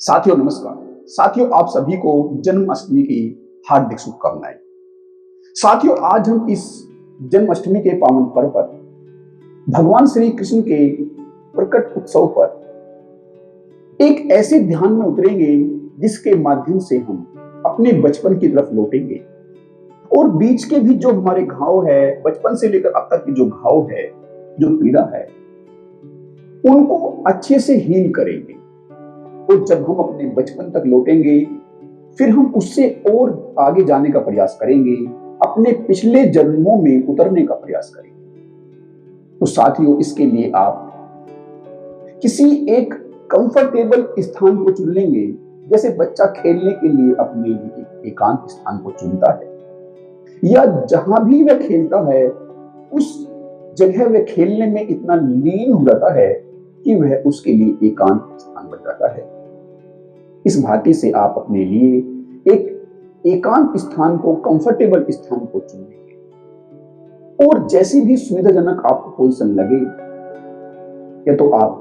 साथियों नमस्कार। साथियों आप सभी को जन्माष्टमी की हार्दिक शुभकामनाएं। साथियों आज हम इस जन्माष्टमी के पावन पर्व पर भगवान श्री कृष्ण के प्रकट उत्सव पर एक ऐसे ध्यान में उतरेंगे जिसके माध्यम से हम अपने बचपन की तरफ लौटेंगे और बीच के भी जो हमारे घाव है, बचपन से लेकर अब तक की जो घाव है, जो पीड़ा है, उनको अच्छे से हील करेंगे। और जब हम अपने बचपन तक लौटेंगे फिर हम उससे और आगे जाने का प्रयास करेंगे, अपने पिछले जन्मों में उतरने का प्रयास करेंगे। तो साथियों इसके लिए आप किसी एक कंफर्टेबल स्थान को चुन लेंगे। जैसे बच्चा खेलने के लिए अपने एकांत स्थान को चुनता है या जहां भी वह खेलता है उस जगह वह खेलने में इतना लीन हो जाता है कि वह उसके लिए एकांत स्थान बन जाता है। इस भांति से आप अपने लिए एक एकांत स्थान को, कंफर्टेबल स्थान को चुनेंगे और जैसी भी सुविधाजनक आपको पोजीशन लगे, या तो आप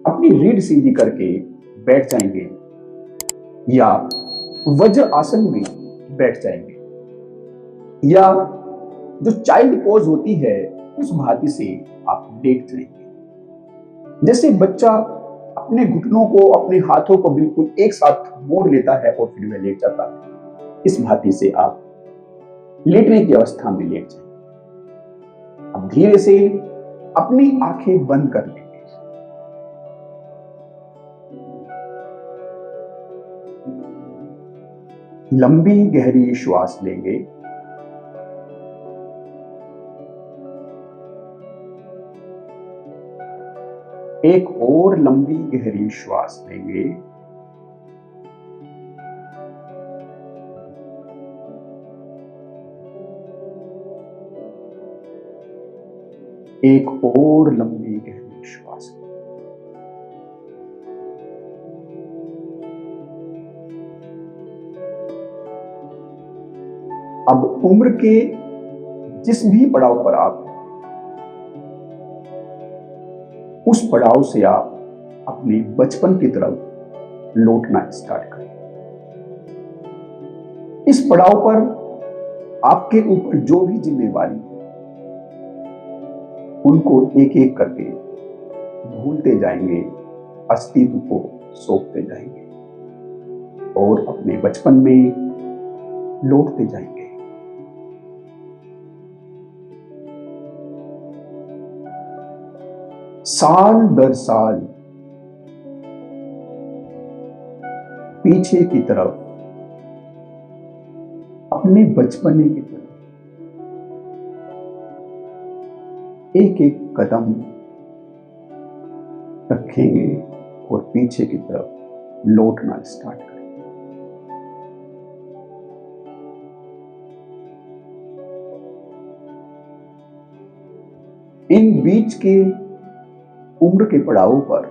अपनी रीढ़ सीधी करके बैठ जाएंगे या वज्र आसन में बैठ जाएंगे या जो चाइल्ड पोज होती है उस भांति से आप लेट जाएंगे। जैसे बच्चा अपने घुटनों को, अपने हाथों को बिल्कुल एक साथ मोड़ लेता है और फिर वह लेट जाता है, इस भांति से आप लेटने की अवस्था में लेट जाएंगे। अब धीरे से अपनी आंखें बंद कर लेंगे। लंबी गहरी श्वास लेंगे। एक और लंबी गहरी श्वास लेंगे। एक और लंबी गहरी श्वास लेंगे। अब उम्र के जिस भी पड़ाव पर आप हैं, उस पड़ाव से आप अपने बचपन की तरफ लौटना स्टार्ट करें। इस पड़ाव पर आपके ऊपर जो भी जिम्मेवारी है उनको एक एक करके भूलते जाएंगे, अस्तित्व को सौंपते जाएंगे और अपने बचपन में लौटते जाएंगे। साल दर साल पीछे की तरफ, अपने बचपने की तरफ एक एक कदम रखेंगे और पीछे की तरफ लौटना स्टार्ट करेंगे। इन बीच के उम्र के पड़ावों पर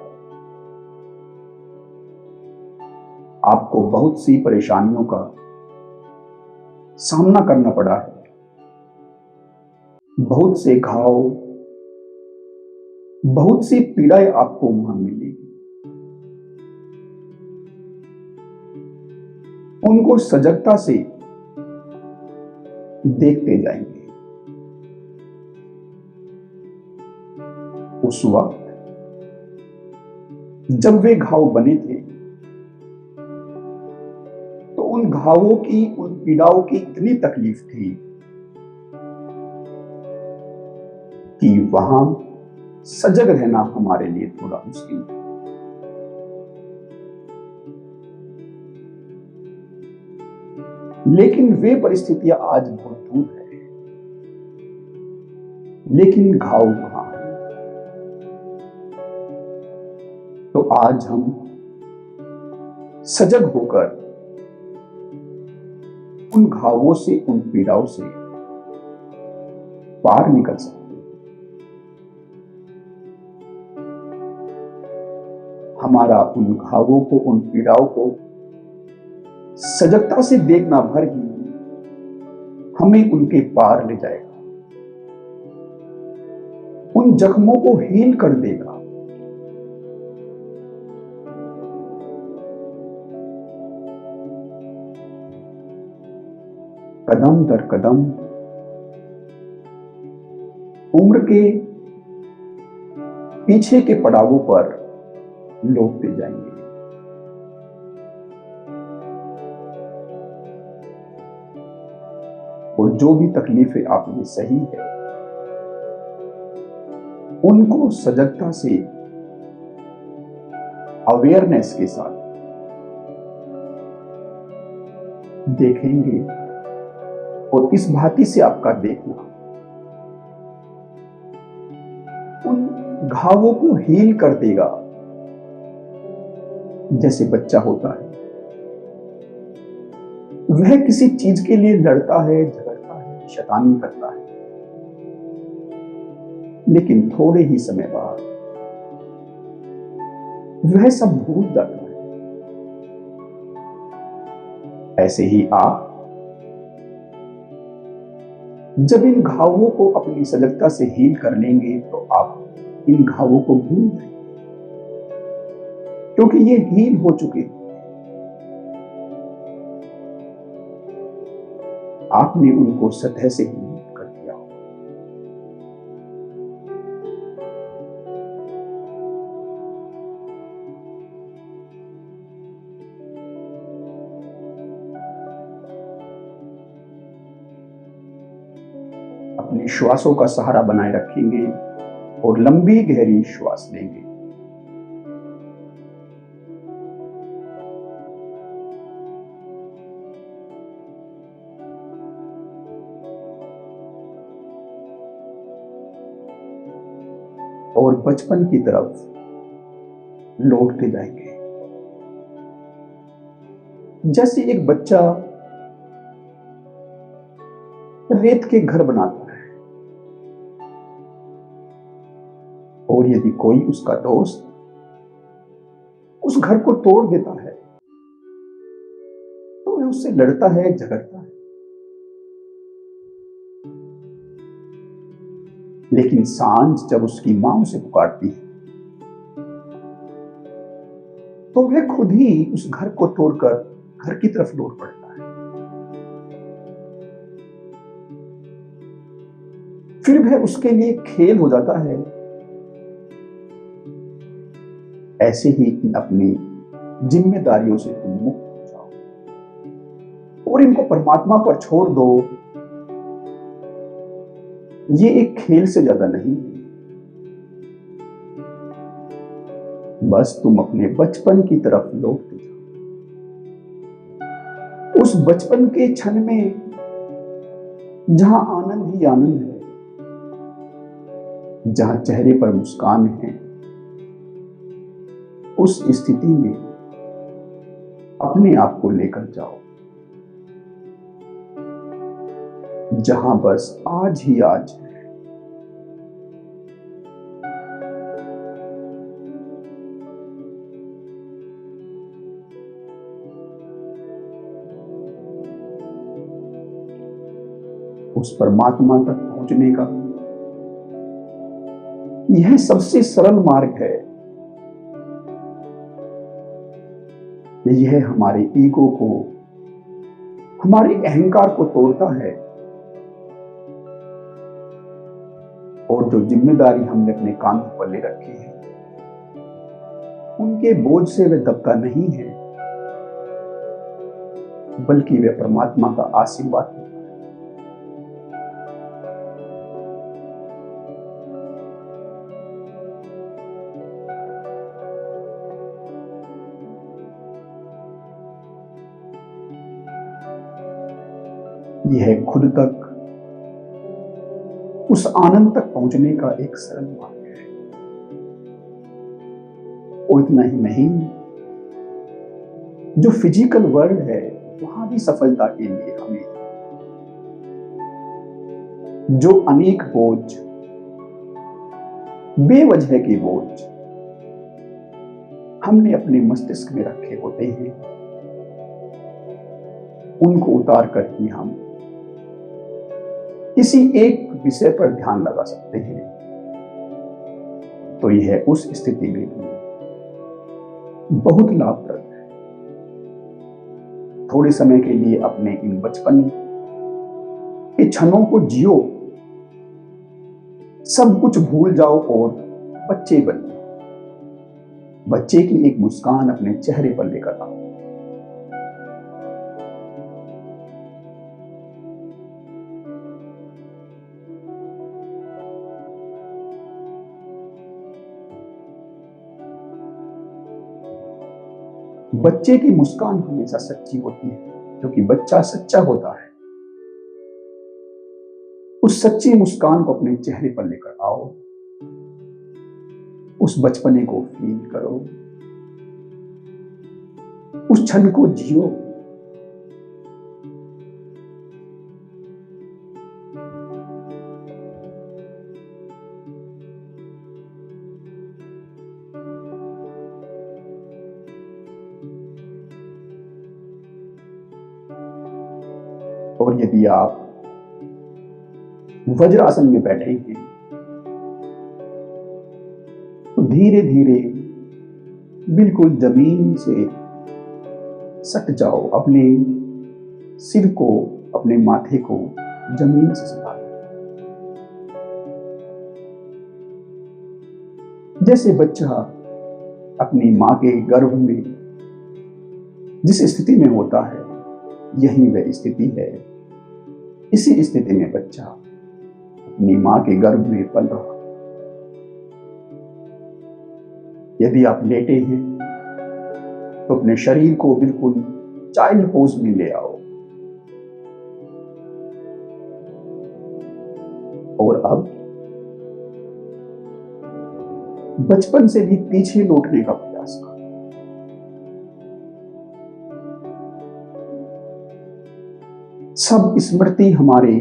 आपको बहुत सी परेशानियों का सामना करना पड़ा है। बहुत से घाव, बहुत सी पीड़ाएं आपको वहां मिलेगी। उनको सजगता से देखते जाएंगे। उस वक्त जब वे घाव बने थे तो उन घावों की, उन पीड़ाओं की इतनी तकलीफ थी कि वहां सजग रहना हमारे लिए थोड़ा मुश्किल था। लेकिन वे परिस्थितियां आज बहुत दूर है, लेकिन घाव वहां है। तो आज हम सजग होकर उन घावों से, उन पीड़ाओं से पार निकल सकते हैं। हमारा उन घावों को, उन पीड़ाओं को सजगता से देखना भर ही हमें उनके पार ले जाएगा, उन जख्मों को हील कर देगा। कदम दर कदम उम्र के पीछे के पड़ावों पर लौटते जाएंगे। और जो भी तकलीफें आप में सही है, उनको सजगता से, अवेयरनेस के साथ देखेंगे। और इस भांति से आपका देखना उन घावों को हील कर देगा। जैसे बच्चा होता है, वह किसी चीज के लिए लड़ता है, झगड़ता है, शैतानी करता है, लेकिन थोड़े ही समय बाद वह सब भूल जाता है। ऐसे ही आप जब इन घावों को अपनी सजगता से हील कर लेंगे तो आप इन घावों को भूल जाएंगे, क्योंकि ये हील हो चुके हैं। आपने उनको सतह से हील कर दिया हो। अपने श्वासों का सहारा बनाए रखेंगे और लंबी गहरी श्वास लेंगे। और बचपन की तरफ लौटते जाएंगे। जैसे एक बच्चा रेत के घर बनाता है और यदि कोई उसका दोस्त उस घर को तोड़ देता है तो वह उससे लड़ता है, झगड़ता है। लेकिन सांझ जब उसकी मां उसे पुकारती है तो वह खुद ही उस घर को तोड़कर घर की तरफ लौट पड़ता है। फिर वह उसके लिए खेल हो जाता है। ऐसे ही इन अपनी जिम्मेदारियों से तुम मुक्त हो जाओ और इनको परमात्मा पर छोड़ दो। ये एक खेल से ज्यादा नहीं है। बस तुम अपने बचपन की तरफ लौटते जाओ। उस बचपन के क्षण में जहां आनंद ही आनंद है, जहां चेहरे पर मुस्कान है, उस स्थिति में अपने आप को लेकर जाओ, जहां बस आज ही आज है। उस परमात्मा तक पहुंचने का यह सबसे सरल मार्ग है। यह हमारे ईगो को, हमारे अहंकार को तोड़ता है और जो जिम्मेदारी हमने अपने कांधों पर ले रखी है उनके बोझ से वे दबता नहीं है, बल्कि वे परमात्मा का आशीर्वाद है। यह खुद तक, उस आनंद तक पहुंचने का एक सरल मार्ग है। और इतना ही नहीं, जो फिजिकल वर्ल्ड है वहां भी सफलता के लिए हमें जो अनेक बोझ, बेवजह के बोझ हमने अपने मस्तिष्क में रखे होते हैं, उनको उतार कर ही हम किसी एक विषय पर ध्यान लगा सकते हैं। तो यह उस स्थिति में भी बहुत लाभप्रद है। थोड़े समय के लिए अपने इन बचपन क्षणों को जियो, सब कुछ भूल जाओ और बच्चे बन जाओ। बच्चे की एक मुस्कान अपने चेहरे पर लेकर आओ। बच्चे की मुस्कान हमेशा सच्ची होती है, क्योंकि बच्चा सच्चा होता है। उस सच्ची मुस्कान को अपने चेहरे पर लेकर आओ, उस बचपने को फील करो, उस क्षण को जियो। और यदि आप वज्रासन में बैठे हैं तो धीरे धीरे बिल्कुल जमीन से सट जाओ, अपने सिर को, अपने माथे को जमीन से सटा लो। जैसे बच्चा अपनी मां के गर्भ में जिस स्थिति में होता है, यही वह स्थिति है। इसी स्थिति में बच्चा अपनी मां के गर्भ में पल रहा। यदि आप लेटे हैं तो अपने शरीर को बिल्कुल चाइल्ड पोज में ले आओ। और अब बचपन से भी पीछे लौटने का प्रयास करो। सब स्मृति हमारे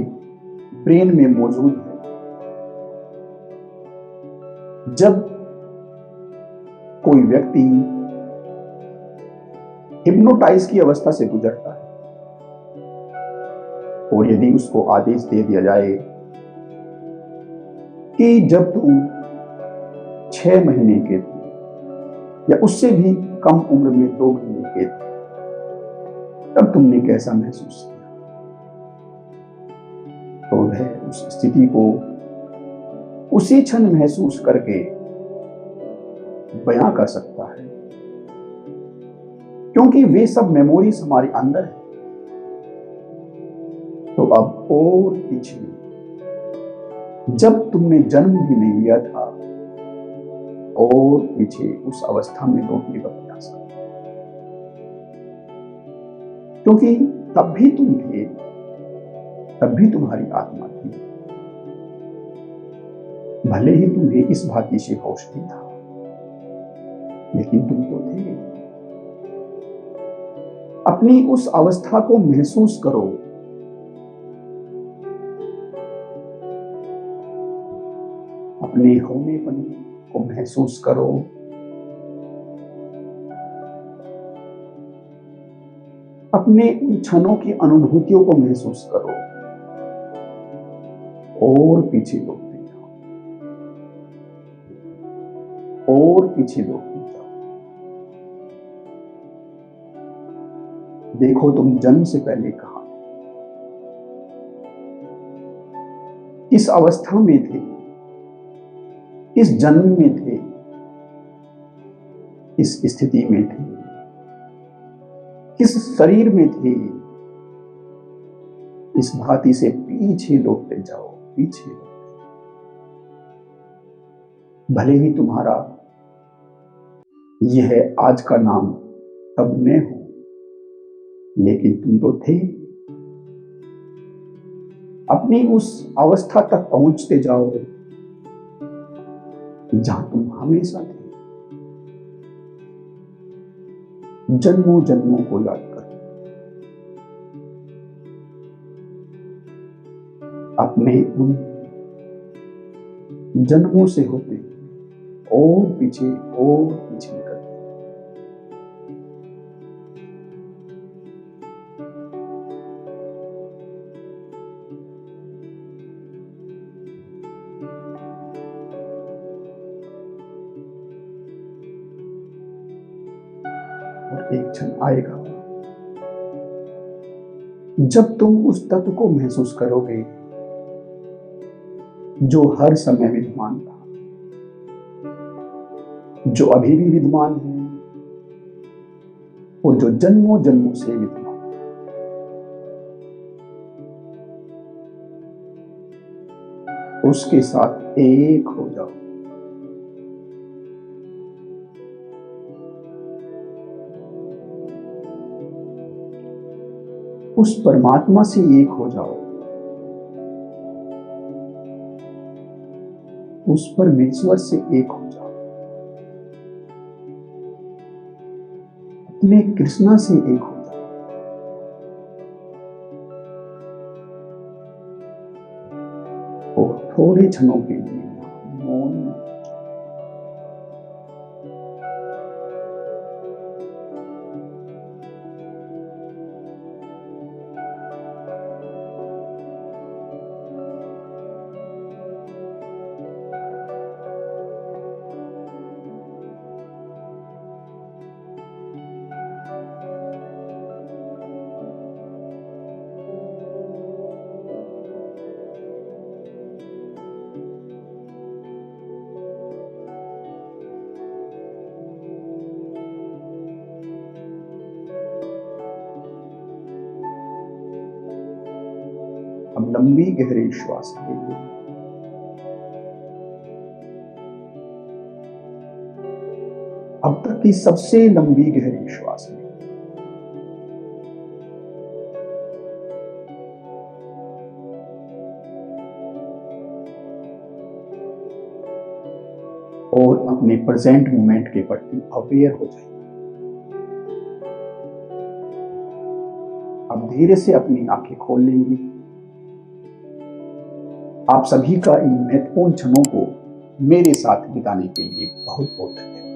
ब्रेन में मौजूद है। जब कोई व्यक्ति हिप्नोटाइज की अवस्था से गुजरता है और यदि उसको आदेश दे दिया जाए कि जब तुम 6 महीने के थे या उससे भी कम उम्र में 2 महीने के थे, तब तुमने कैसा महसूस किया, तो वह उस स्थिति को उसी क्षण महसूस करके बयां कर सकता है, क्योंकि वे सब मेमोरीज हमारे अंदर है। तो अब और पीछे, जब तुमने जन्म भी नहीं लिया था, और पीछे उस अवस्था में लौटने का प्रयास करो, क्योंकि तब भी तुम थे, तब भी तुम्हारी आत्मा थी। भले ही तुम्हें इस भांति से होश नहीं था, लेकिन तुम तो थे। अपनी उस अवस्था को महसूस करो। अपने होनेपन को महसूस करो। अपने उन क्षणों की अनुभूतियों को महसूस करो और पीछे लौटते जाओ, और पीछे लौटते जाओ। देखो तुम जन्म से पहले कहां थे, किस अवस्था में थे, किस जन्म में थे, किस स्थिति में थे, किस शरीर में थे। इस भांति से पीछे लौटते जाओ, पीछे लौटते जाओ। भले ही तुम्हारा यह आज का नाम तब न हो, लेकिन तुम तो थे। अपनी उस अवस्था तक पहुंचते जाओ जहां तुम हमेशा थे। जन्मों जन्मों को याद करो। अपने उन जन्मों से होते और पीछे निकलते। और एक क्षण आएगा जब तुम उस तत्व को महसूस करोगे जो हर समय विद्यमान था, जो अभी भी विद्यमान है और जो जन्मों जन्मों से विद्यमान है, उसके साथ एक हो जाओ। उस परमात्मा से एक हो जाओ, उस परमेश्वर से एक हो जाओ, अपने कृष्णा से एक हो जाओ। और थोड़े क्षणों के लिए मौन में अब लंबी गहरी श्वास लीजिए। अब तक की सबसे लंबी गहरी श्वास लीजिए। और अपने प्रेजेंट मोमेंट के प्रति अवेयर हो जाइए। अब धीरे से अपनी आंखें खोल लेंगे। आप सभी का इन महत्वपूर्ण क्षणों को मेरे साथ बिताने के लिए बहुत बहुत धन्यवाद।